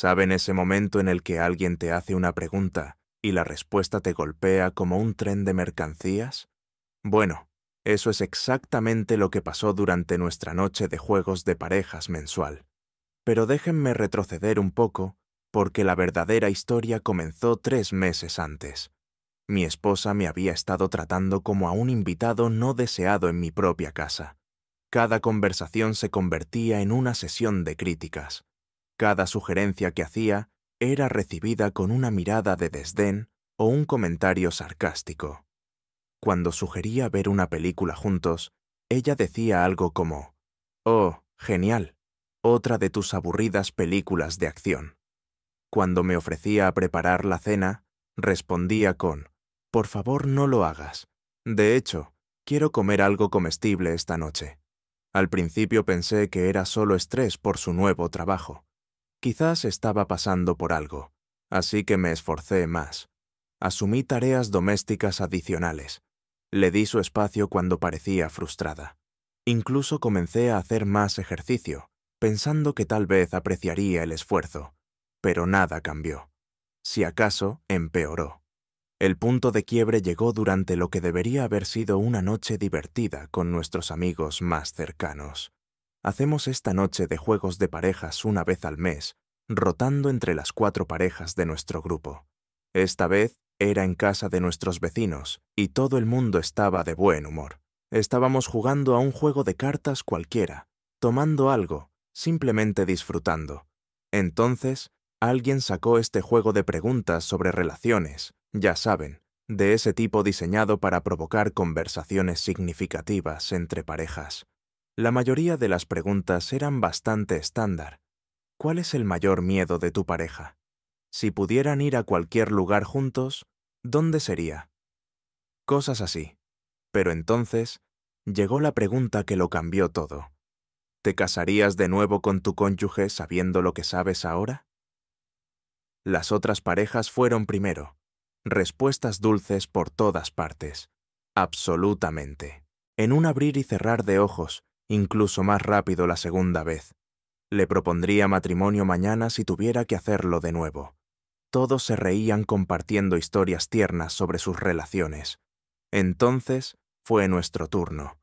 ¿Saben ese momento en el que alguien te hace una pregunta y la respuesta te golpea como un tren de mercancías? Bueno, eso es exactamente lo que pasó durante nuestra noche de juegos de parejas mensual. Pero déjenme retroceder un poco, porque la verdadera historia comenzó 3 meses antes. Mi esposa me había estado tratando como a un invitado no deseado en mi propia casa. Cada conversación se convertía en una sesión de críticas. Cada sugerencia que hacía era recibida con una mirada de desdén o un comentario sarcástico. Cuando sugería ver una película juntos, ella decía algo como: «Oh, genial, otra de tus aburridas películas de acción». Cuando me ofrecía a preparar la cena, respondía con: «Por favor, no lo hagas. De hecho, quiero comer algo comestible esta noche». Al principio pensé que era solo estrés por su nuevo trabajo. Quizás estaba pasando por algo, así que me esforcé más. Asumí tareas domésticas adicionales. Le di su espacio cuando parecía frustrada. Incluso comencé a hacer más ejercicio, pensando que tal vez apreciaría el esfuerzo. Pero nada cambió. Si acaso, empeoró. El punto de quiebre llegó durante lo que debería haber sido una noche divertida con nuestros amigos más cercanos. Hacemos esta noche de juegos de parejas una vez al mes, rotando entre las 4 parejas de nuestro grupo. Esta vez era en casa de nuestros vecinos y todo el mundo estaba de buen humor. Estábamos jugando a un juego de cartas cualquiera, tomando algo, simplemente disfrutando. Entonces, alguien sacó este juego de preguntas sobre relaciones, ya saben, de ese tipo diseñado para provocar conversaciones significativas entre parejas. La mayoría de las preguntas eran bastante estándar. ¿Cuál es el mayor miedo de tu pareja? Si pudieran ir a cualquier lugar juntos, ¿dónde sería? Cosas así. Pero entonces, llegó la pregunta que lo cambió todo. ¿Te casarías de nuevo con tu cónyuge sabiendo lo que sabes ahora? Las otras parejas fueron primero. Respuestas dulces por todas partes. Absolutamente. En un abrir y cerrar de ojos, incluso más rápido la segunda vez. Le propondría matrimonio mañana si tuviera que hacerlo de nuevo. Todos se reían compartiendo historias tiernas sobre sus relaciones. Entonces fue nuestro turno.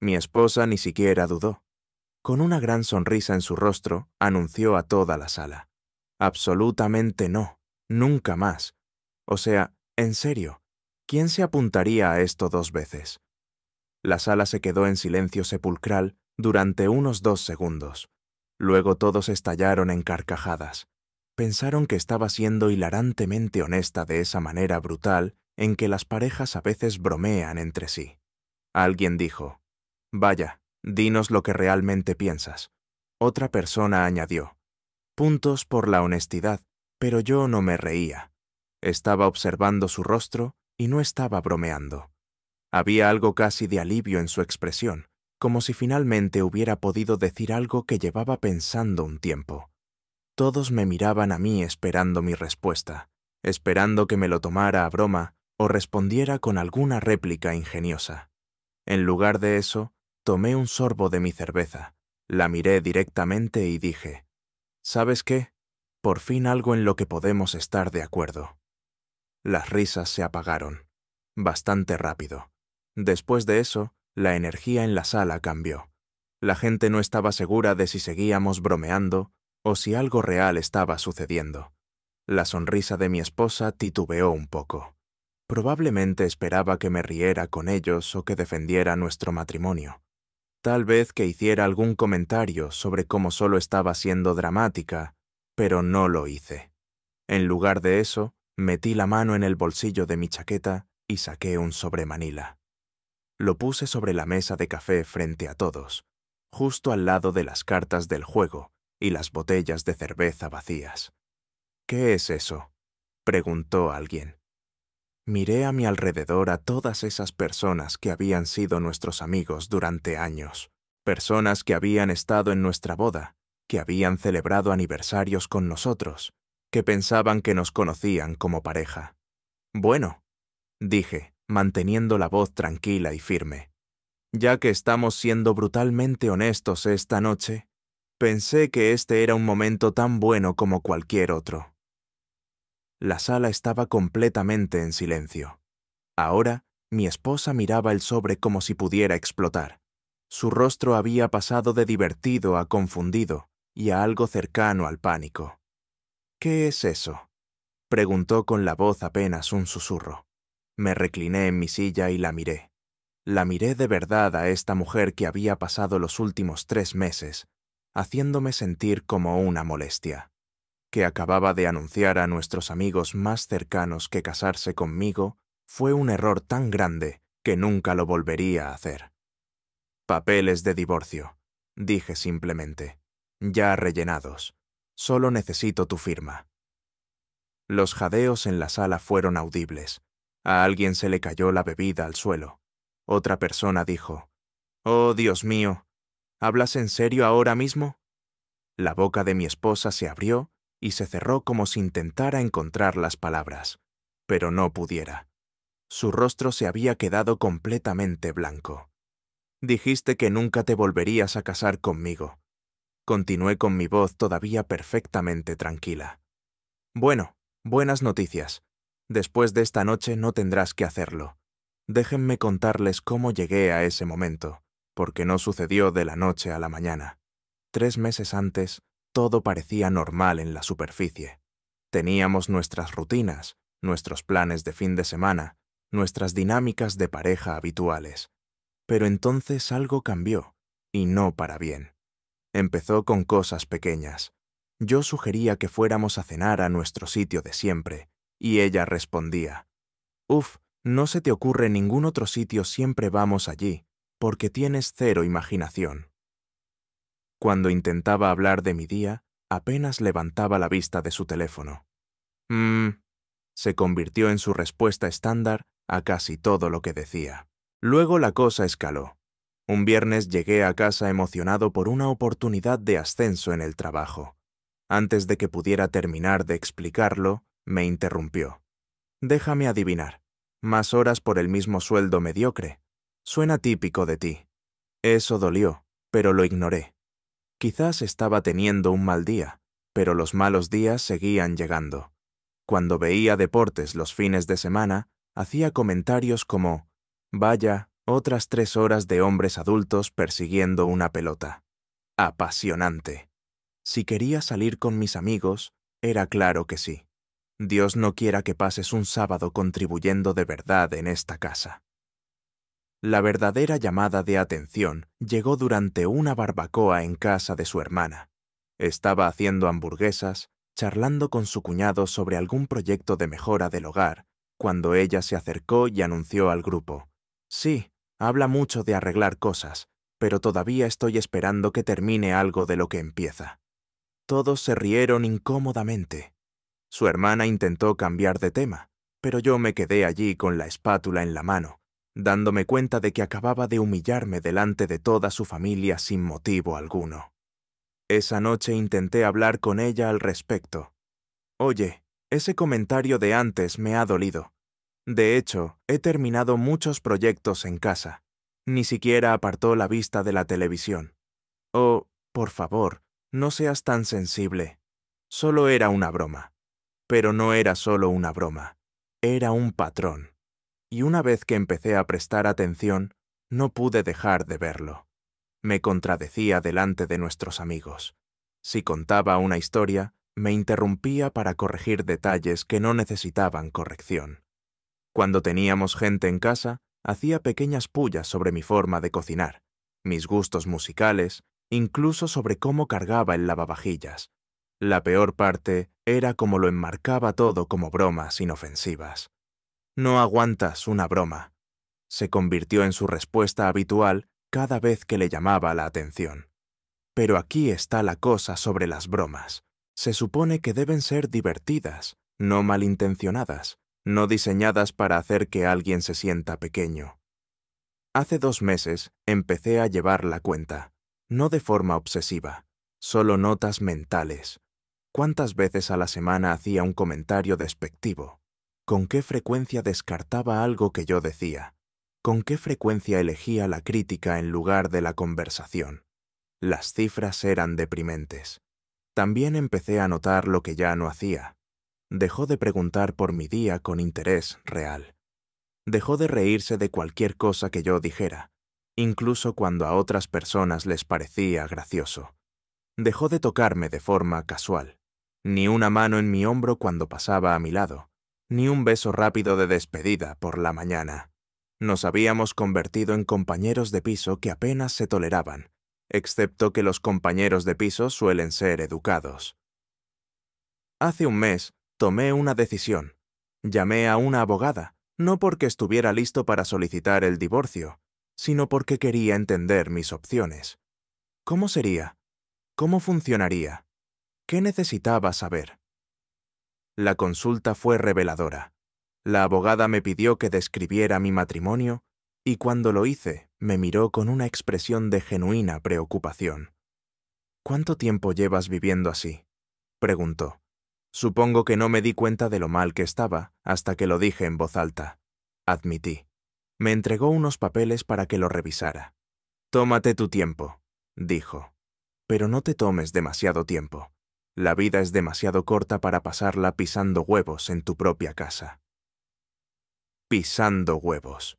Mi esposa ni siquiera dudó. Con una gran sonrisa en su rostro, anunció a toda la sala: «Absolutamente no, nunca más. O sea, en serio, ¿quién se apuntaría a esto 2 veces?» La sala se quedó en silencio sepulcral durante unos 2 segundos. Luego todos estallaron en carcajadas. Pensaron que estaba siendo hilarantemente honesta de esa manera brutal en que las parejas a veces bromean entre sí. Alguien dijo: «Vaya, dinos lo que realmente piensas». Otra persona añadió: «Puntos por la honestidad», pero yo no me reía. Estaba observando su rostro y no estaba bromeando. Había algo casi de alivio en su expresión, como si finalmente hubiera podido decir algo que llevaba pensando un tiempo. Todos me miraban a mí esperando mi respuesta, esperando que me lo tomara a broma o respondiera con alguna réplica ingeniosa. En lugar de eso, tomé un sorbo de mi cerveza, la miré directamente y dije: «¿Sabes qué? Por fin algo en lo que podemos estar de acuerdo». Las risas se apagaron, bastante rápido. Después de eso, la energía en la sala cambió. La gente no estaba segura de si seguíamos bromeando o si algo real estaba sucediendo. La sonrisa de mi esposa titubeó un poco. Probablemente esperaba que me riera con ellos o que defendiera nuestro matrimonio. Tal vez que hiciera algún comentario sobre cómo solo estaba siendo dramática, pero no lo hice. En lugar de eso, metí la mano en el bolsillo de mi chaqueta y saqué un sobremanila. Lo puse sobre la mesa de café frente a todos, justo al lado de las cartas del juego y las botellas de cerveza vacías. «¿Qué es eso?», preguntó alguien. Miré a mi alrededor a todas esas personas que habían sido nuestros amigos durante años, personas que habían estado en nuestra boda, que habían celebrado aniversarios con nosotros, que pensaban que nos conocían como pareja. «Bueno», dije, manteniendo la voz tranquila y firme, «ya que estamos siendo brutalmente honestos esta noche, Pensé que este era un momento tan bueno como cualquier otro. La sala estaba completamente en silencio. Ahora, mi esposa miraba el sobre como si pudiera explotar. Su rostro había pasado de divertido a confundido y a algo cercano al pánico. «¿Qué es eso?», preguntó con la voz apenas un susurro. Me recliné en mi silla y la miré. La miré de verdad a esta mujer que había pasado los últimos 3 meses, haciéndome sentir como una molestia, que acababa de anunciar a nuestros amigos más cercanos que casarse conmigo fue un error tan grande que nunca lo volvería a hacer. «Papeles de divorcio», dije simplemente. «Ya rellenados. Solo necesito tu firma». Los jadeos en la sala fueron audibles. A alguien se le cayó la bebida al suelo. Otra persona dijo: «Oh, Dios mío, ¿hablas en serio ahora mismo?». La boca de mi esposa se abrió y se cerró como si intentara encontrar las palabras, pero no pudiera. Su rostro se había quedado completamente blanco. «Dijiste que nunca te volverías a casar conmigo». Continué con mi voz todavía perfectamente tranquila. «Bueno, buenas noticias. Después de esta noche no tendrás que hacerlo. Déjenme contarles cómo llegué a ese momento, porque no sucedió de la noche a la mañana. 3 meses antes, todo parecía normal en la superficie. Teníamos nuestras rutinas, nuestros planes de fin de semana, nuestras dinámicas de pareja habituales. Pero entonces algo cambió, y no para bien. Empezó con cosas pequeñas. Yo sugería que fuéramos a cenar a nuestro sitio de siempre, y ella respondía: «Uf, no se te ocurre ningún otro sitio, siempre vamos allí, porque tienes 0 imaginación». Cuando intentaba hablar de mi día, apenas levantaba la vista de su teléfono. Se convirtió en su respuesta estándar a casi todo lo que decía. Luego la cosa escaló. Un viernes llegué a casa emocionado por una oportunidad de ascenso en el trabajo. Antes de que pudiera terminar de explicarlo, me interrumpió. «Déjame adivinar. ¿Más horas por el mismo sueldo mediocre? Suena típico de ti». Eso dolió, pero lo ignoré. Quizás estaba teniendo un mal día, pero los malos días seguían llegando. Cuando veía deportes los fines de semana, hacía comentarios como: «Vaya, otras 3 horas de hombres adultos persiguiendo una pelota». Apasionante. Si quería salir con mis amigos, era claro que sí. Dios no quiera que pases un sábado contribuyendo de verdad en esta casa. La verdadera llamada de atención llegó durante una barbacoa en casa de su hermana. Estaba haciendo hamburguesas, charlando con su cuñado sobre algún proyecto de mejora del hogar, cuando ella se acercó y anunció al grupo: «Sí, habla mucho de arreglar cosas, pero todavía estoy esperando que termine algo de lo que empieza». Todos se rieron incómodamente. Su hermana intentó cambiar de tema, pero yo me quedé allí con la espátula en la mano, dándome cuenta de que acababa de humillarme delante de toda su familia sin motivo alguno. Esa noche intenté hablar con ella al respecto. «Oye, ese comentario de antes me ha dolido. De hecho, he terminado muchos proyectos en casa. Ni siquiera apartó la vista de la televisión. Oh, por favor, no seas tan sensible. Solo era una broma». Pero no era solo una broma. Era un patrón. Y una vez que empecé a prestar atención, no pude dejar de verlo. Me contradecía delante de nuestros amigos. Si contaba una historia, me interrumpía para corregir detalles que no necesitaban corrección. Cuando teníamos gente en casa, hacía pequeñas pullas sobre mi forma de cocinar, mis gustos musicales, incluso sobre cómo cargaba el lavavajillas. La peor parte era cómo lo enmarcaba todo como bromas inofensivas. «No aguantas una broma», se convirtió en su respuesta habitual cada vez que le llamaba la atención. Pero aquí está la cosa sobre las bromas. Se supone que deben ser divertidas, no malintencionadas, no diseñadas para hacer que alguien se sienta pequeño. Hace 2 meses empecé a llevar la cuenta, no de forma obsesiva, solo notas mentales. ¿Cuántas veces a la semana hacía un comentario despectivo? ¿Con qué frecuencia descartaba algo que yo decía? ¿Con qué frecuencia elegía la crítica en lugar de la conversación? Las cifras eran deprimentes. También empecé a notar lo que ya no hacía. Dejó de preguntar por mi día con interés real. Dejó de reírse de cualquier cosa que yo dijera, incluso cuando a otras personas les parecía gracioso. Dejó de tocarme de forma casual. Ni una mano en mi hombro cuando pasaba a mi lado, ni un beso rápido de despedida por la mañana. Nos habíamos convertido en compañeros de piso que apenas se toleraban, excepto que los compañeros de piso suelen ser educados. Hace un mes tomé una decisión. Llamé a una abogada, no porque estuviera listo para solicitar el divorcio, sino porque quería entender mis opciones. ¿Cómo sería? ¿Cómo funcionaría? ¿Qué necesitaba saber? La consulta fue reveladora. La abogada me pidió que describiera mi matrimonio y cuando lo hice, me miró con una expresión de genuina preocupación. ¿Cuánto tiempo llevas viviendo así?, preguntó. Supongo que no me di cuenta de lo mal que estaba hasta que lo dije en voz alta. Admití. Me entregó unos papeles para que lo revisara. Tómate tu tiempo, dijo. Pero no te tomes demasiado tiempo. La vida es demasiado corta para pasarla pisando huevos en tu propia casa. Pisando huevos.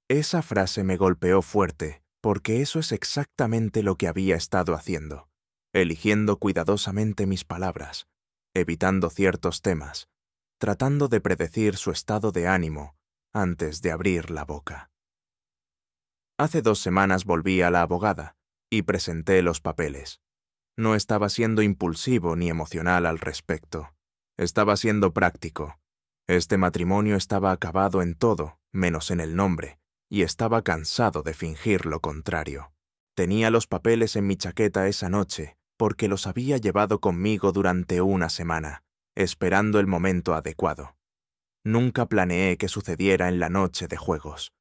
Esa frase me golpeó fuerte, porque eso es exactamente lo que había estado haciendo, eligiendo cuidadosamente mis palabras, evitando ciertos temas, tratando de predecir su estado de ánimo antes de abrir la boca. Hace 2 semanas volví a la abogada y presenté los papeles. No estaba siendo impulsivo ni emocional al respecto. Estaba siendo práctico. Este matrimonio estaba acabado en todo, menos en el nombre, y estaba cansado de fingir lo contrario. Tenía los papeles en mi chaqueta esa noche porque los había llevado conmigo durante una semana, esperando el momento adecuado. Nunca planeé que sucediera en la noche de juegos.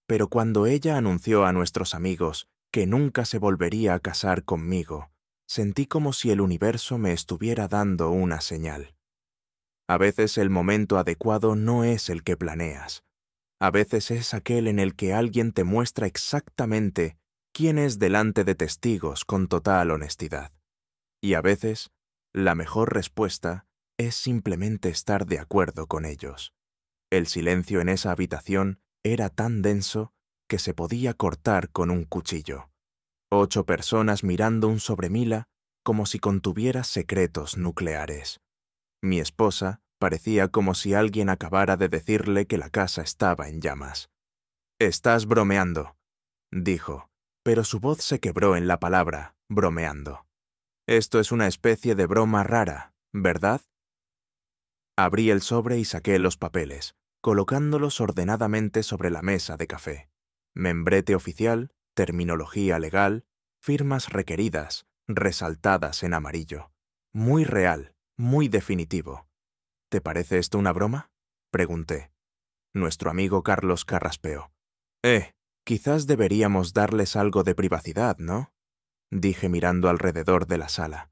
Pero cuando ella anunció a nuestros amigos que nunca se volvería a casar conmigo, sentí como si el universo me estuviera dando una señal. A veces el momento adecuado no es el que planeas. A veces es aquel en el que alguien te muestra exactamente quién es delante de testigos con total honestidad. Y a veces, la mejor respuesta es simplemente estar de acuerdo con ellos. El silencio en esa habitación era tan denso que se podía cortar con un cuchillo. 8 personas mirando un sobremila como si contuviera secretos nucleares. Mi esposa parecía como si alguien acabara de decirle que la casa estaba en llamas. «Estás bromeando», dijo, pero su voz se quebró en la palabra bromeando. «Esto es una especie de broma rara, ¿verdad?» Abrí el sobre y saqué los papeles, colocándolos ordenadamente sobre la mesa de café. Membrete oficial, terminología legal, firmas requeridas, resaltadas en amarillo. Muy real, muy definitivo. ¿Te parece esto una broma?, pregunté. Nuestro amigo Carlos carraspeó. Quizás deberíamos darles algo de privacidad, ¿no?, dije mirando alrededor de la sala.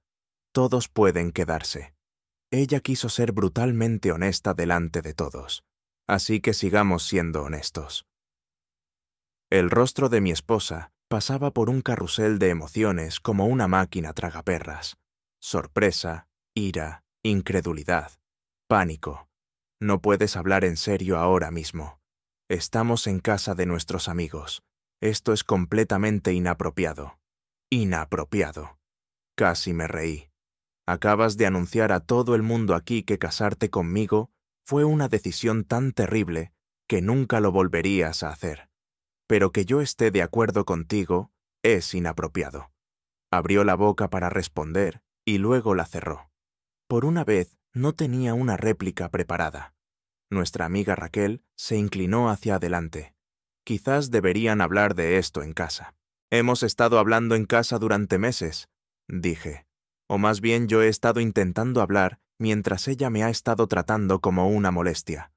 Todos pueden quedarse. Ella quiso ser brutalmente honesta delante de todos. Así que sigamos siendo honestos. El rostro de mi esposa pasaba por un carrusel de emociones como una máquina tragaperras. Sorpresa, ira, incredulidad, pánico. No puedes hablar en serio ahora mismo. Estamos en casa de nuestros amigos. Esto es completamente inapropiado. Inapropiado. Casi me reí. Acabas de anunciar a todo el mundo aquí que casarte conmigo fue una decisión tan terrible que nunca lo volverías a hacer. Pero que yo esté de acuerdo contigo es inapropiado. Abrió la boca para responder y luego la cerró. Por una vez no tenía una réplica preparada. Nuestra amiga Raquel se inclinó hacia adelante. Quizás deberían hablar de esto en casa. Hemos estado hablando en casa durante meses, dije. O más bien yo he estado intentando hablar mientras ella me ha estado tratando como una molestia.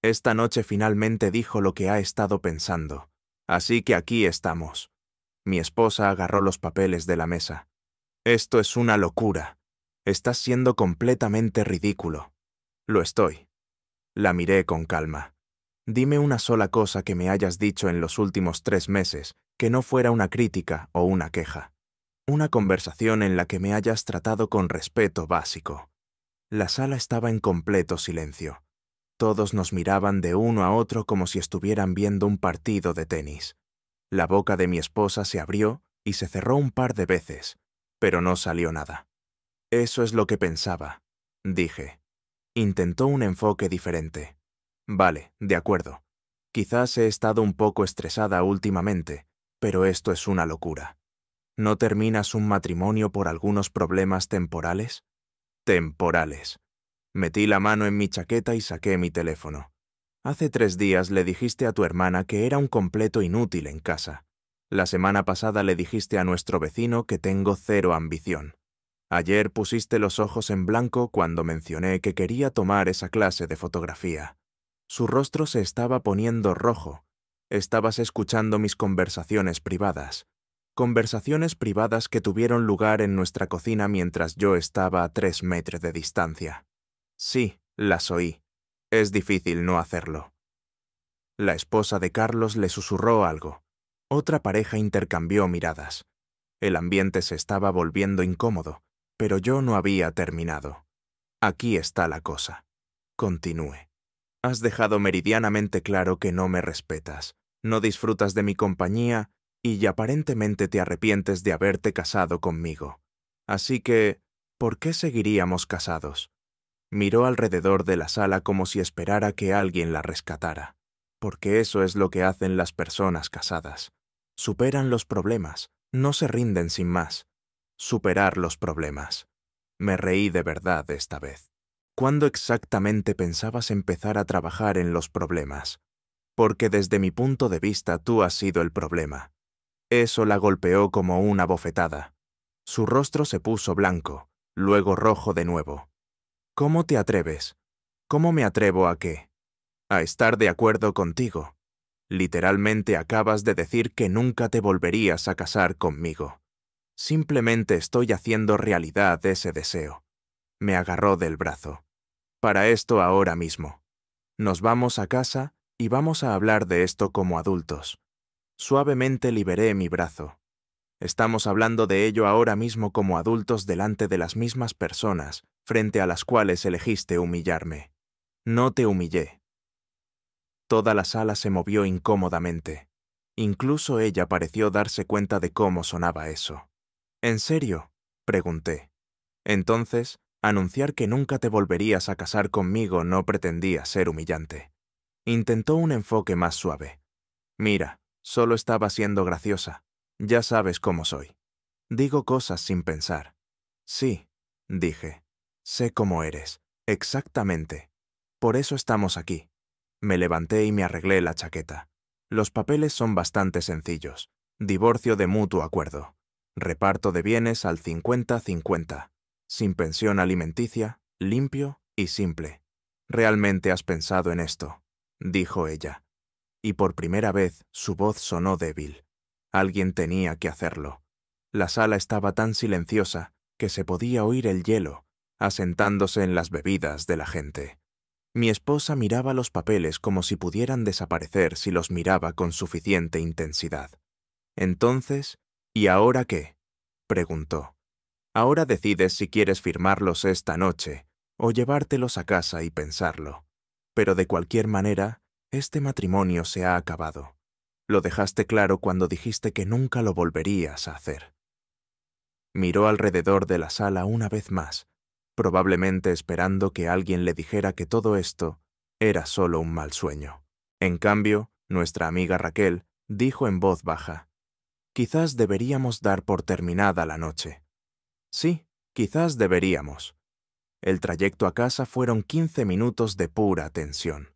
Esta noche finalmente dijo lo que ha estado pensando. Así que aquí estamos. Mi esposa agarró los papeles de la mesa. Esto es una locura. Estás siendo completamente ridículo. Lo estoy. La miré con calma. Dime una sola cosa que me hayas dicho en los últimos 3 meses Que no fuera una crítica o una queja. Una conversación en la que me hayas tratado con respeto básico. La sala estaba en completo silencio. Todos nos miraban de uno a otro como si estuvieran viendo un partido de tenis. La boca de mi esposa se abrió y se cerró un par de veces, pero no salió nada. Eso es lo que pensaba, dije. Intentó un enfoque diferente. Vale, de acuerdo. Quizás he estado un poco estresada últimamente, pero esto es una locura. ¿No terminas un matrimonio por algunos problemas temporales? Temporales. Metí la mano en mi chaqueta y saqué mi teléfono. Hace 3 días le dijiste a tu hermana que era un completo inútil en casa. La semana pasada le dijiste a nuestro vecino que tengo 0 ambición. Ayer pusiste los ojos en blanco cuando mencioné que quería tomar esa clase de fotografía. Su rostro se estaba poniendo rojo. Estabas escuchando mis conversaciones privadas. Conversaciones privadas que tuvieron lugar en nuestra cocina mientras yo estaba a 3 metros de distancia. Sí, las oí. Es difícil no hacerlo. La esposa de Carlos le susurró algo. Otra pareja intercambió miradas. El ambiente se estaba volviendo incómodo, pero yo no había terminado. Aquí está la cosa. Continué. Has dejado meridianamente claro que no me respetas, no disfrutas de mi compañía y aparentemente te arrepientes de haberte casado conmigo. Así que, ¿por qué seguiríamos casados? Miró alrededor de la sala como si esperara que alguien la rescatara, porque eso es lo que hacen las personas casadas. Superan los problemas, no se rinden sin más. Superar los problemas. Me reí de verdad esta vez. ¿Cuándo exactamente pensabas empezar a trabajar en los problemas? Porque desde mi punto de vista tú has sido el problema. Eso la golpeó como una bofetada. Su rostro se puso blanco, luego rojo de nuevo. ¿Cómo te atreves? ¿Cómo me atrevo a qué? A estar de acuerdo contigo. Literalmente acabas de decir que nunca te volverías a casar conmigo. Simplemente estoy haciendo realidad ese deseo. Me agarró del brazo. Para esto ahora mismo. Nos vamos a casa y vamos a hablar de esto como adultos. Suavemente liberé mi brazo. Estamos hablando de ello ahora mismo como adultos delante de las mismas personas frente a las cuales elegiste humillarme. No te humillé. Toda la sala se movió incómodamente. Incluso ella pareció darse cuenta de cómo sonaba eso. ¿En serio?, pregunté. Entonces, anunciar que nunca te volverías a casar conmigo no pretendía ser humillante. Intentó un enfoque más suave. Mira, solo estaba siendo graciosa. Ya sabes cómo soy. Digo cosas sin pensar. Sí, dije. Sé cómo eres. Exactamente. Por eso estamos aquí. Me levanté y me arreglé la chaqueta. Los papeles son bastante sencillos. Divorcio de mutuo acuerdo. Reparto de bienes al 50-50. Sin pensión alimenticia, limpio y simple. ¿Realmente has pensado en esto?, dijo ella. Y por primera vez su voz sonó débil. Alguien tenía que hacerlo. La sala estaba tan silenciosa que se podía oír el hielo asentándose en las bebidas de la gente. Mi esposa miraba los papeles como si pudieran desaparecer si los miraba con suficiente intensidad. Entonces, ¿y ahora qué?, preguntó. Ahora decides si quieres firmarlos esta noche o llevártelos a casa y pensarlo. Pero de cualquier manera, este matrimonio se ha acabado. Lo dejaste claro cuando dijiste que nunca lo volverías a hacer. Miró alrededor de la sala una vez más, probablemente esperando que alguien le dijera que todo esto era solo un mal sueño. En cambio, nuestra amiga Raquel dijo en voz baja: «Quizás deberíamos dar por terminada la noche». Sí, quizás deberíamos. El trayecto a casa fueron 15 minutos de pura tensión.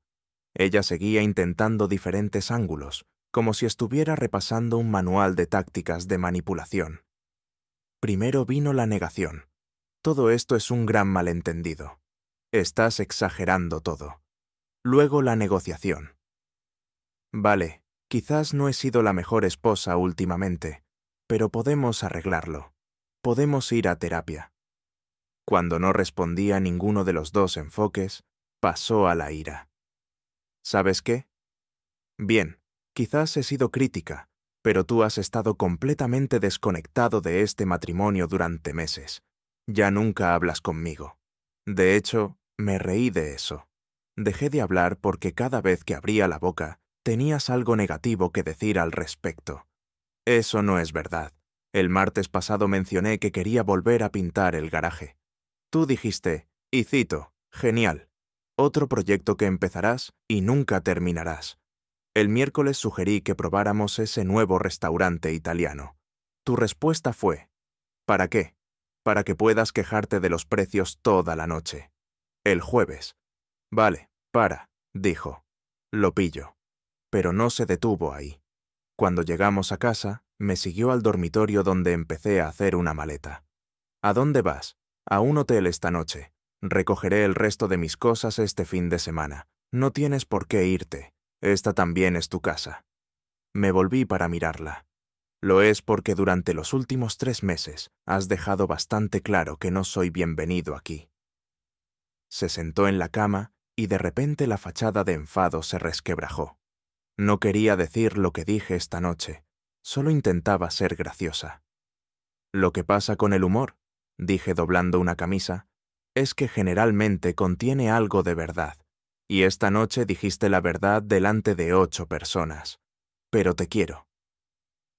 Ella seguía intentando diferentes ángulos, como si estuviera repasando un manual de tácticas de manipulación. Primero vino la negación. Todo esto es un gran malentendido. Estás exagerando todo. Luego la negociación. Vale, quizás no he sido la mejor esposa últimamente, pero podemos arreglarlo. Podemos ir a terapia. Cuando no respondía a ninguno de los dos enfoques, pasó a la ira. ¿Sabes qué? Bien, quizás he sido crítica, pero tú has estado completamente desconectado de este matrimonio durante meses. Ya nunca hablas conmigo. De hecho, me reí de eso. Dejé de hablar porque cada vez que abría la boca, tenías algo negativo que decir al respecto. Eso no es verdad. El martes pasado mencioné que quería volver a pintar el garaje. Tú dijiste, y cito, genial. Otro proyecto que empezarás y nunca terminarás. El miércoles sugerí que probáramos ese nuevo restaurante italiano. Tu respuesta fue, ¿para qué? Para que puedas quejarte de los precios toda la noche. El jueves. Vale, dijo. Lo pillo. Pero no se detuvo ahí. Cuando llegamos a casa, me siguió al dormitorio donde empecé a hacer una maleta. ¿A dónde vas? A un hotel esta noche. Recogeré el resto de mis cosas este fin de semana. No tienes por qué irte. Esta también es tu casa. Me volví para mirarla. Lo es porque durante los últimos 3 meses has dejado bastante claro que no soy bienvenido aquí. Se sentó en la cama y de repente la fachada de enfado se resquebrajó. No quería decir lo que dije esta noche, solo intentaba ser graciosa. Lo que pasa con el humor, dije doblando una camisa, es que generalmente contiene algo de verdad, y esta noche dijiste la verdad delante de 8 personas. Pero te quiero.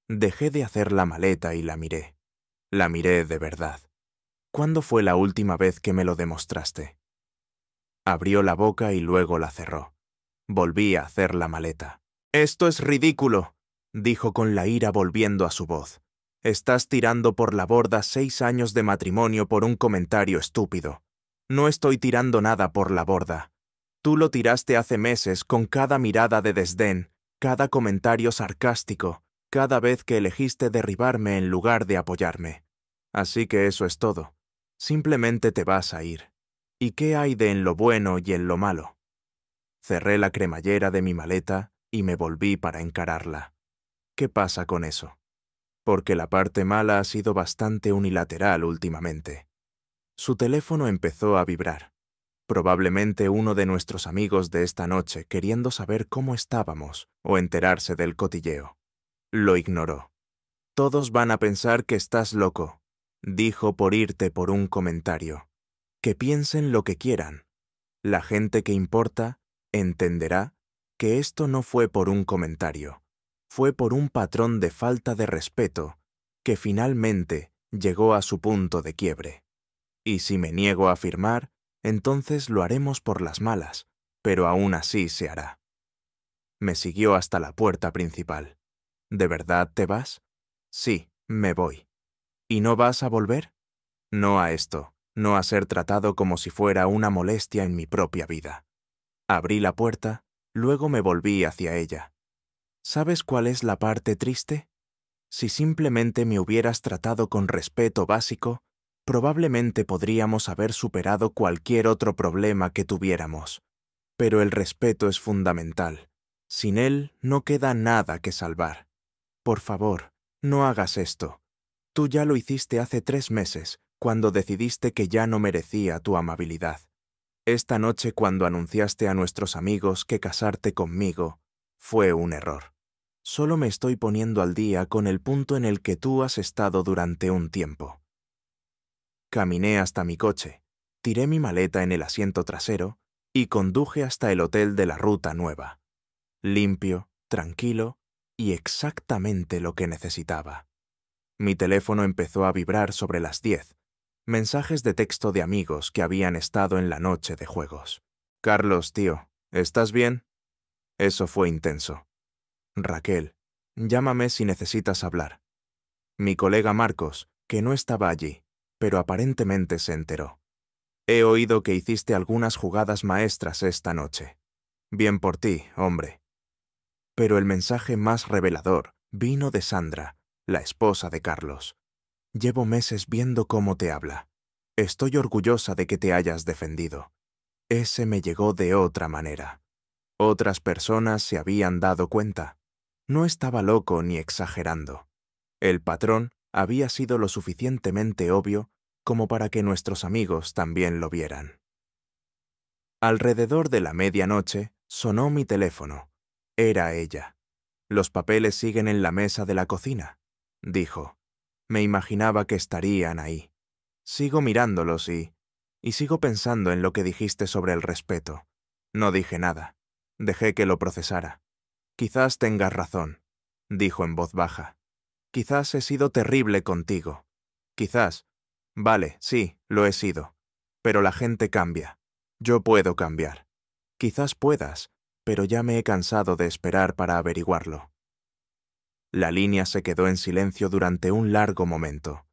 Dejé de hacer la maleta y la miré. La miré de verdad. ¿Cuándo fue la última vez que me lo demostraste? Abrió la boca y luego la cerró. Volví a hacer la maleta. «Esto es ridículo», dijo con la ira volviendo a su voz. «Estás tirando por la borda 6 años de matrimonio por un comentario estúpido. No estoy tirando nada por la borda. Tú lo tiraste hace meses con cada mirada de desdén, cada comentario sarcástico, cada vez que elegiste derribarme en lugar de apoyarme. Así que eso es todo. Simplemente te vas a ir. ¿Y qué hay de en lo bueno y en lo malo?» Cerré la cremallera de mi maleta y me volví para encararla. ¿Qué pasa con eso? Porque la parte mala ha sido bastante unilateral últimamente. Su teléfono empezó a vibrar. Probablemente uno de nuestros amigos de esta noche queriendo saber cómo estábamos o enterarse del cotilleo. Lo ignoró. «Todos van a pensar que estás loco», dijo por irte por un comentario. «Que piensen lo que quieran. La gente que importa entenderá que esto no fue por un comentario, fue por un patrón de falta de respeto que finalmente llegó a su punto de quiebre. Y si me niego a firmar, entonces lo haremos por las malas, pero aún así se hará». Me siguió hasta la puerta principal. «¿De verdad te vas?» «Sí, me voy». «¿Y no vas a volver?» «No a esto, no a ser tratado como si fuera una molestia en mi propia vida». Abrí la puerta, luego me volví hacia ella. ¿Sabes cuál es la parte triste? Si simplemente me hubieras tratado con respeto básico, probablemente podríamos haber superado cualquier otro problema que tuviéramos. Pero el respeto es fundamental. Sin él no queda nada que salvar. Por favor, no hagas esto. Tú ya lo hiciste hace 3 meses, cuando decidiste que ya no merecía tu amabilidad. Esta noche cuando anunciaste a nuestros amigos que casarte conmigo fue un error. Solo me estoy poniendo al día con el punto en el que tú has estado durante un tiempo. Caminé hasta mi coche, tiré mi maleta en el asiento trasero y conduje hasta el hotel de la Ruta Nueva. Limpio, tranquilo y exactamente lo que necesitaba. Mi teléfono empezó a vibrar sobre las 10. Mensajes de texto de amigos que habían estado en la noche de juegos. «Carlos, tío, ¿estás bien?» Eso fue intenso. «Raquel, llámame si necesitas hablar». Mi colega Marcos, que no estaba allí, pero aparentemente se enteró. «He oído que hiciste algunas jugadas maestras esta noche. Bien por ti, hombre». Pero el mensaje más revelador vino de Sandra, la esposa de Carlos. «Llevo meses viendo cómo te habla. Estoy orgullosa de que te hayas defendido. Ese me llegó de otra manera. Otras personas se habían dado cuenta. No estaba loco ni exagerando. El patrón había sido lo suficientemente obvio como para que nuestros amigos también lo vieran». Alrededor de la medianoche sonó mi teléfono. Era ella. Los papeles siguen en la mesa de la cocina, dijo. Me imaginaba que estarían ahí. Sigo mirándolos y sigo pensando en lo que dijiste sobre el respeto. No dije nada. Dejé que lo procesara. Quizás tengas razón, dijo en voz baja. Quizás he sido terrible contigo. Quizás. Vale, sí, lo he sido. Pero la gente cambia. Yo puedo cambiar. Quizás puedas, pero ya me he cansado de esperar para averiguarlo. La línea se quedó en silencio durante un largo momento.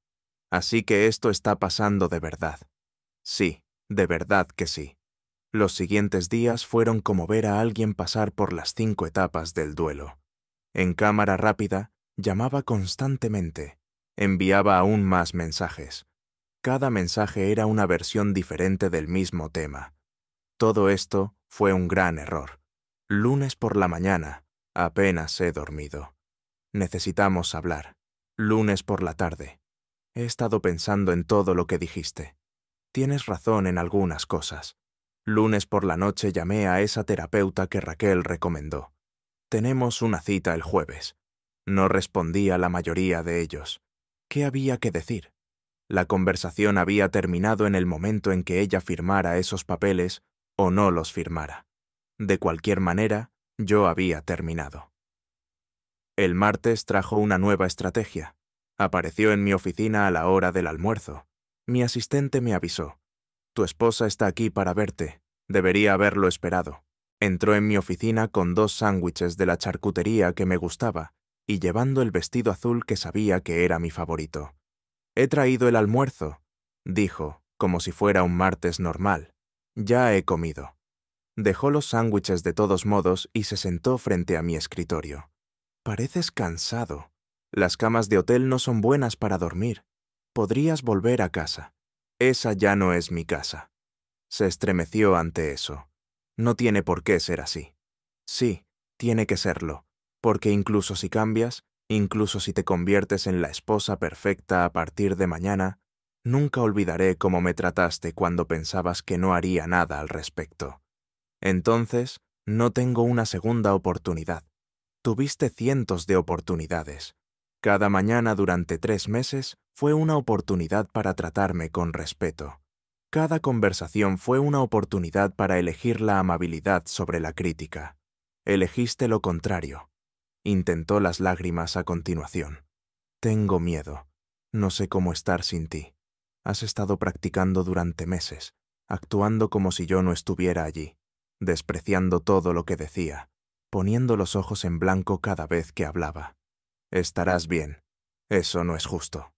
Así que esto está pasando de verdad. Sí, de verdad que sí. Los siguientes días fueron como ver a alguien pasar por las 5 etapas del duelo. En cámara rápida, llamaba constantemente. Enviaba aún más mensajes. Cada mensaje era una versión diferente del mismo tema. Todo esto fue un gran error. Lunes por la mañana, apenas he dormido. Necesitamos hablar. Lunes por la tarde. He estado pensando en todo lo que dijiste. Tienes razón en algunas cosas. Lunes por la noche llamé a esa terapeuta que Raquel recomendó. Tenemos una cita el jueves. No respondí a la mayoría de ellos. ¿Qué había que decir? La conversación había terminado en el momento en que ella firmara esos papeles o no los firmara. De cualquier manera, yo había terminado. El martes trajo una nueva estrategia. Apareció en mi oficina a la hora del almuerzo. Mi asistente me avisó. Tu esposa está aquí para verte. Debería haberlo esperado. Entró en mi oficina con 2 sándwiches de la charcutería que me gustaba y llevando el vestido azul que sabía que era mi favorito. He traído el almuerzo, dijo, como si fuera un martes normal. Ya he comido. Dejó los sándwiches de todos modos y se sentó frente a mi escritorio. Pareces cansado. Las camas de hotel no son buenas para dormir. Podrías volver a casa. Esa ya no es mi casa. Se estremeció ante eso. No tiene por qué ser así. Sí, tiene que serlo, porque incluso si cambias, incluso si te conviertes en la esposa perfecta a partir de mañana, nunca olvidaré cómo me trataste cuando pensabas que no haría nada al respecto. Entonces, no tengo una segunda oportunidad. Tuviste cientos de oportunidades. Cada mañana durante 3 meses fue una oportunidad para tratarme con respeto. Cada conversación fue una oportunidad para elegir la amabilidad sobre la crítica. Elegiste lo contrario. Intentó las lágrimas a continuación. Tengo miedo. No sé cómo estar sin ti. Has estado practicando durante meses, actuando como si yo no estuviera allí, despreciando todo lo que decía, poniendo los ojos en blanco cada vez que hablaba. Estarás bien. Eso no es justo.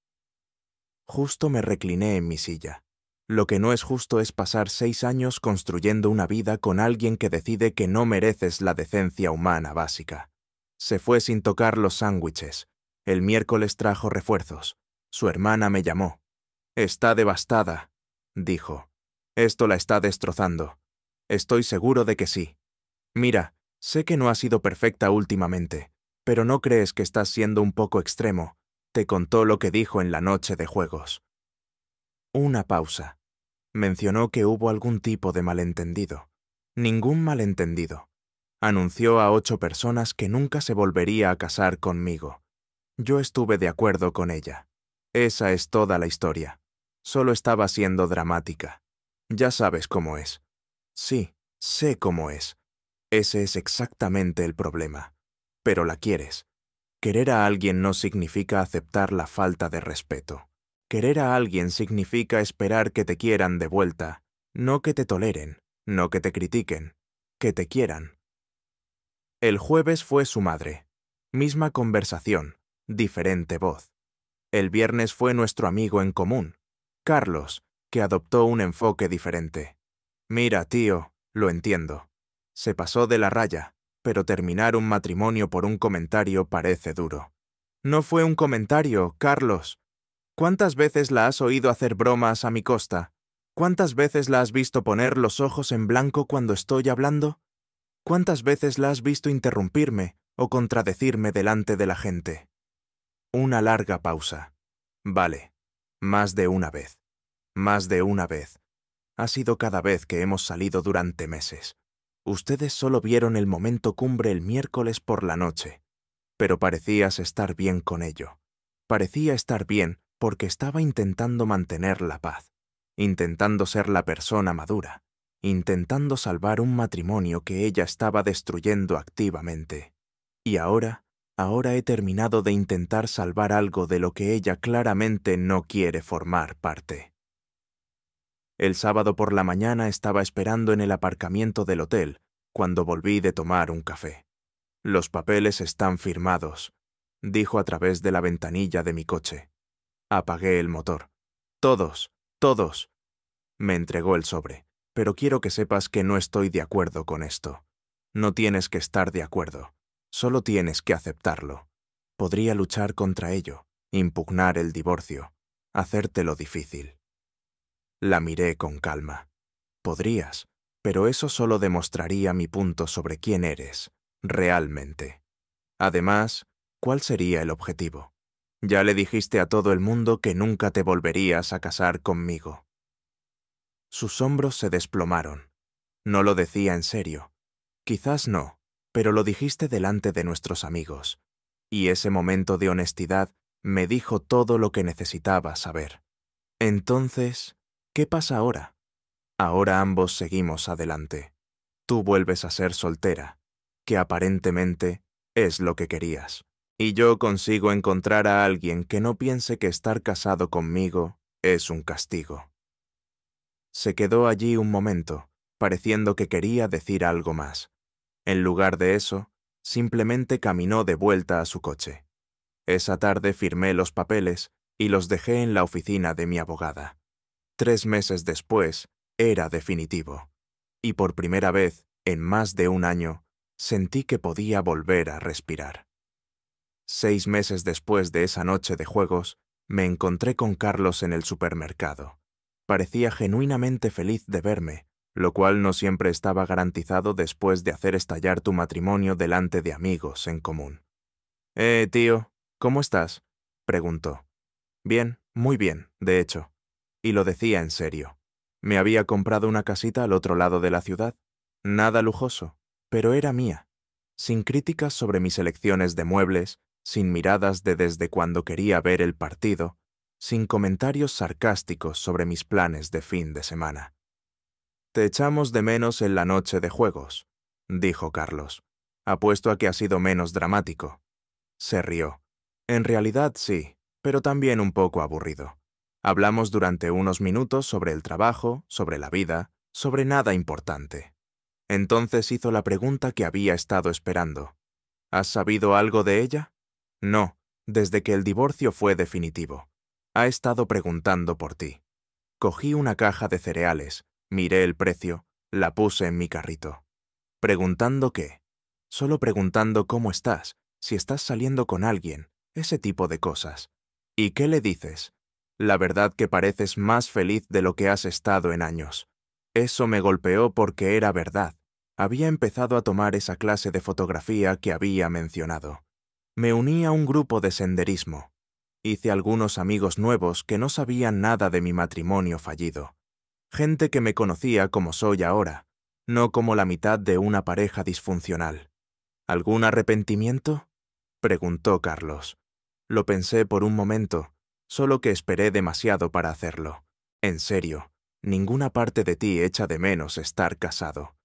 Justo me recliné en mi silla. Lo que no es justo es pasar 6 años construyendo una vida con alguien que decide que no mereces la decencia humana básica. Se fue sin tocar los sándwiches. El miércoles trajo refuerzos. Su hermana me llamó. Está devastada, dijo. Esto la está destrozando. Estoy seguro de que sí. Mira, sé que no has sido perfecta últimamente, pero ¿no crees que estás siendo un poco extremo? Te contó lo que dijo en la noche de juegos. Una pausa. Mencionó que hubo algún tipo de malentendido. Ningún malentendido. Anunció a 8 personas que nunca se volvería a casar conmigo. Yo estuve de acuerdo con ella. Esa es toda la historia. Solo estaba siendo dramática. Ya sabes cómo es. Sí, sé cómo es. Ese es exactamente el problema. Pero la quieres. Querer a alguien no significa aceptar la falta de respeto. Querer a alguien significa esperar que te quieran de vuelta, no que te toleren, no que te critiquen, que te quieran. El jueves fue su madre. Misma conversación, diferente voz. El viernes fue nuestro amigo en común, Carlos, que adoptó un enfoque diferente. Mira, tío, lo entiendo. Se pasó de la raya, pero terminar un matrimonio por un comentario parece duro. No fue un comentario, Carlos. ¿Cuántas veces la has oído hacer bromas a mi costa? ¿Cuántas veces la has visto poner los ojos en blanco cuando estoy hablando? ¿Cuántas veces la has visto interrumpirme o contradecirme delante de la gente? Una larga pausa. Vale, más de una vez. Más de una vez. Ha sido cada vez que hemos salido durante meses. Ustedes solo vieron el momento cumbre el miércoles por la noche. pero parecías estar bien con ello. Parecía estar bien porque estaba intentando mantener la paz, intentando ser la persona madura, intentando salvar un matrimonio que ella estaba destruyendo activamente. Y ahora he terminado de intentar salvar algo de lo que ella claramente no quiere formar parte. El sábado por la mañana estaba esperando en el aparcamiento del hotel cuando volví de tomar un café. «Los papeles están firmados», dijo a través de la ventanilla de mi coche. Apagué el motor. «Todos, todos». Me entregó el sobre, pero quiero que sepas que no estoy de acuerdo con esto. No tienes que estar de acuerdo, solo tienes que aceptarlo. Podría luchar contra ello, impugnar el divorcio, hacértelo difícil. La miré con calma. Podrías, pero eso solo demostraría mi punto sobre quién eres, realmente. Además, ¿cuál sería el objetivo? Ya le dijiste a todo el mundo que nunca te volverías a casar conmigo. Sus hombros se desplomaron. No lo decía en serio. Quizás no, pero lo dijiste delante de nuestros amigos. Y ese momento de honestidad me dijo todo lo que necesitaba saber. Entonces, ¿qué pasa ahora? Ahora ambos seguimos adelante. Tú vuelves a ser soltera, que aparentemente es lo que querías. Y yo consigo encontrar a alguien que no piense que estar casado conmigo es un castigo. Se quedó allí un momento, pareciendo que quería decir algo más. En lugar de eso, simplemente caminó de vuelta a su coche. Esa tarde firmé los papeles y los dejé en la oficina de mi abogada. 3 meses después, era definitivo. Y por primera vez, en más de un año, sentí que podía volver a respirar. 6 meses después de esa noche de juegos, me encontré con Carlos en el supermercado. Parecía genuinamente feliz de verme, lo cual no siempre estaba garantizado después de hacer estallar tu matrimonio delante de amigos en común. Tío, ¿cómo estás?», preguntó. Bien, muy bien, de hecho. Y lo decía en serio. Me había comprado una casita al otro lado de la ciudad. Nada lujoso, pero era mía. Sin críticas sobre mis elecciones de muebles, sin miradas de desde cuando quería ver el partido, sin comentarios sarcásticos sobre mis planes de fin de semana. «Te echamos de menos en la noche de juegos», dijo Carlos. «Apuesto a que ha sido menos dramático». Se rió. «En realidad sí, pero también un poco aburrido. Hablamos durante unos minutos sobre el trabajo, sobre la vida, sobre nada importante». Entonces hizo la pregunta que había estado esperando. «¿Has sabido algo de ella?». «No, desde que el divorcio fue definitivo. Ha estado preguntando por ti». Cogí una caja de cereales, miré el precio, la puse en mi carrito. ¿Preguntando qué? Solo preguntando cómo estás, si estás saliendo con alguien, ese tipo de cosas. ¿Y qué le dices? La verdad que pareces más feliz de lo que has estado en años. Eso me golpeó porque era verdad. Había empezado a tomar esa clase de fotografía que había mencionado. Me uní a un grupo de senderismo. Hice algunos amigos nuevos que no sabían nada de mi matrimonio fallido. Gente que me conocía como soy ahora, no como la mitad de una pareja disfuncional. ¿Algún arrepentimiento?, preguntó Carlos. Lo pensé por un momento, solo que esperé demasiado para hacerlo. En serio, ninguna parte de ti echa de menos estar casado.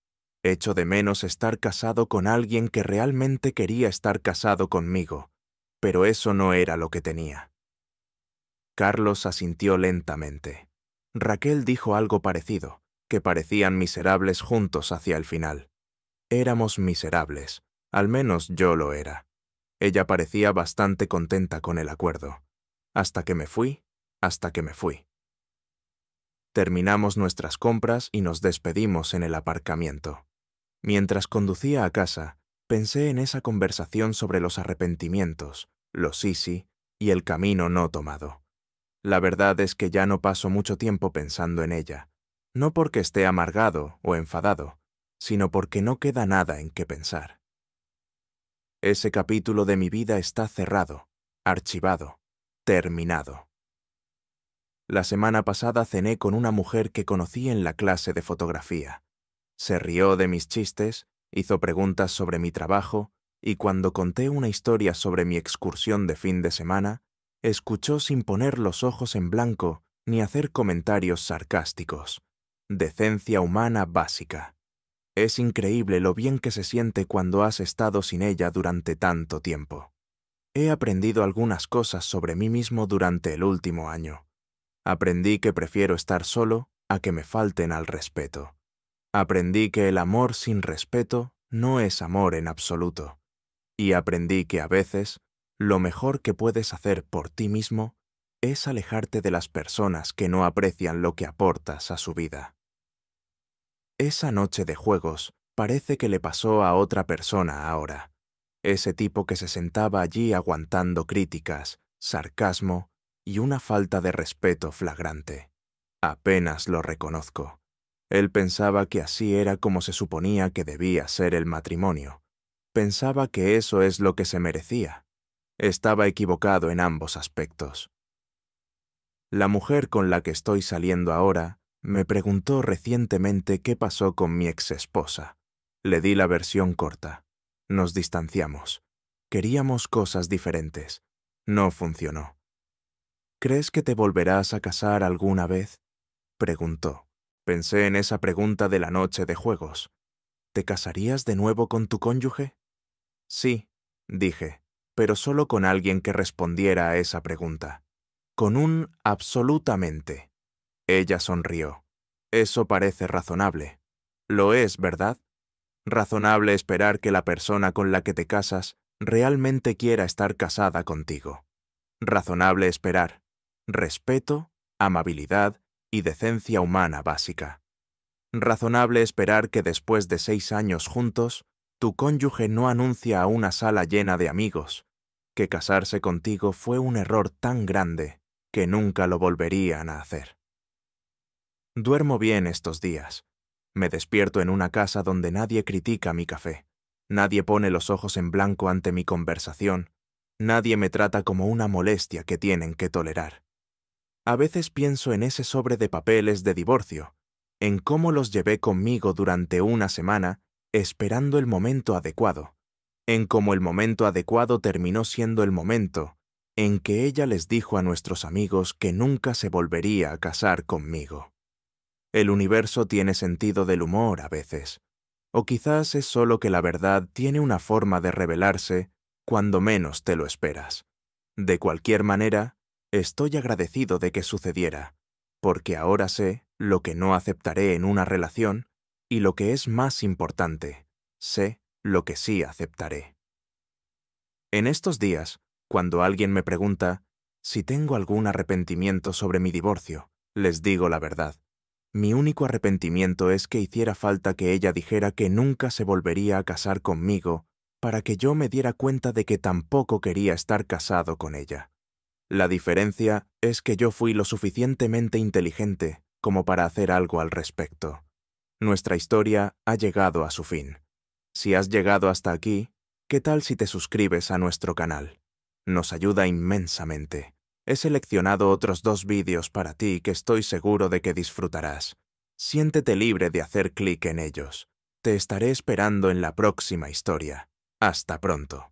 Echo de menos estar casado con alguien que realmente quería estar casado conmigo, pero eso no era lo que tenía. Carlos asintió lentamente. Raquel dijo algo parecido, que parecían miserables juntos hacia el final. Éramos miserables, al menos yo lo era. Ella parecía bastante contenta con el acuerdo. Hasta que me fui. Terminamos nuestras compras y nos despedimos en el aparcamiento. Mientras conducía a casa, pensé en esa conversación sobre los arrepentimientos, los sí y el camino no tomado. La verdad es que ya no paso mucho tiempo pensando en ella, no porque esté amargado o enfadado, sino porque no queda nada en qué pensar. Ese capítulo de mi vida está cerrado, archivado, terminado. La semana pasada cené con una mujer que conocí en la clase de fotografía. Se rió de mis chistes, hizo preguntas sobre mi trabajo y cuando conté una historia sobre mi excursión de fin de semana, escuchó sin poner los ojos en blanco ni hacer comentarios sarcásticos. Decencia humana básica. Es increíble lo bien que se siente cuando has estado sin ella durante tanto tiempo. He aprendido algunas cosas sobre mí mismo durante el último año. Aprendí que prefiero estar solo a que me falten al respeto. Aprendí que el amor sin respeto no es amor en absoluto. Y aprendí que a veces, lo mejor que puedes hacer por ti mismo es alejarte de las personas que no aprecian lo que aportas a su vida. Esa noche de juegos parece que le pasó a otra persona ahora. Ese tipo que se sentaba allí aguantando críticas, sarcasmo y una falta de respeto flagrante. Apenas lo reconozco. Él pensaba que así era como se suponía que debía ser el matrimonio. Pensaba que eso es lo que se merecía. Estaba equivocado en ambos aspectos. La mujer con la que estoy saliendo ahora me preguntó recientemente qué pasó con mi exesposa. Le di la versión corta. Nos distanciamos. Queríamos cosas diferentes. No funcionó. ¿Crees que te volverás a casar alguna vez? Preguntó. Pensé en esa pregunta de la noche de juegos. ¿Te casarías de nuevo con tu cónyuge? Sí, dije, pero solo con alguien que respondiera a esa pregunta. Con un absolutamente. Ella sonrió. Eso parece razonable. Lo es, ¿verdad? Razonable esperar que la persona con la que te casas realmente quiera estar casada contigo. Razonable esperar. Respeto, amabilidad y decencia humana básica. Razonable esperar que después de 6 años juntos, tu cónyuge no anuncia a una sala llena de amigos que casarse contigo fue un error tan grande que nunca lo volverían a hacer. Duermo bien estos días. Me despierto en una casa donde nadie critica mi café, nadie pone los ojos en blanco ante mi conversación, nadie me trata como una molestia que tienen que tolerar. A veces pienso en ese sobre de papeles de divorcio, en cómo los llevé conmigo durante una semana esperando el momento adecuado, en cómo el momento adecuado terminó siendo el momento en que ella les dijo a nuestros amigos que nunca se volvería a casar conmigo. El universo tiene sentido del humor a veces, o quizás es solo que la verdad tiene una forma de revelarse cuando menos te lo esperas. De cualquier manera, estoy agradecido de que sucediera, porque ahora sé lo que no aceptaré en una relación y lo que es más importante, sé lo que sí aceptaré. En estos días, cuando alguien me pregunta si tengo algún arrepentimiento sobre mi divorcio, les digo la verdad. Mi único arrepentimiento es que hiciera falta que ella dijera que nunca se volvería a casar conmigo para que yo me diera cuenta de que tampoco quería estar casado con ella. La diferencia es que yo fui lo suficientemente inteligente como para hacer algo al respecto. Nuestra historia ha llegado a su fin. Si has llegado hasta aquí, ¿qué tal si te suscribes a nuestro canal? Nos ayuda inmensamente. He seleccionado otros 2 vídeos para ti que estoy seguro de que disfrutarás. Siéntete libre de hacer clic en ellos. Te estaré esperando en la próxima historia. Hasta pronto.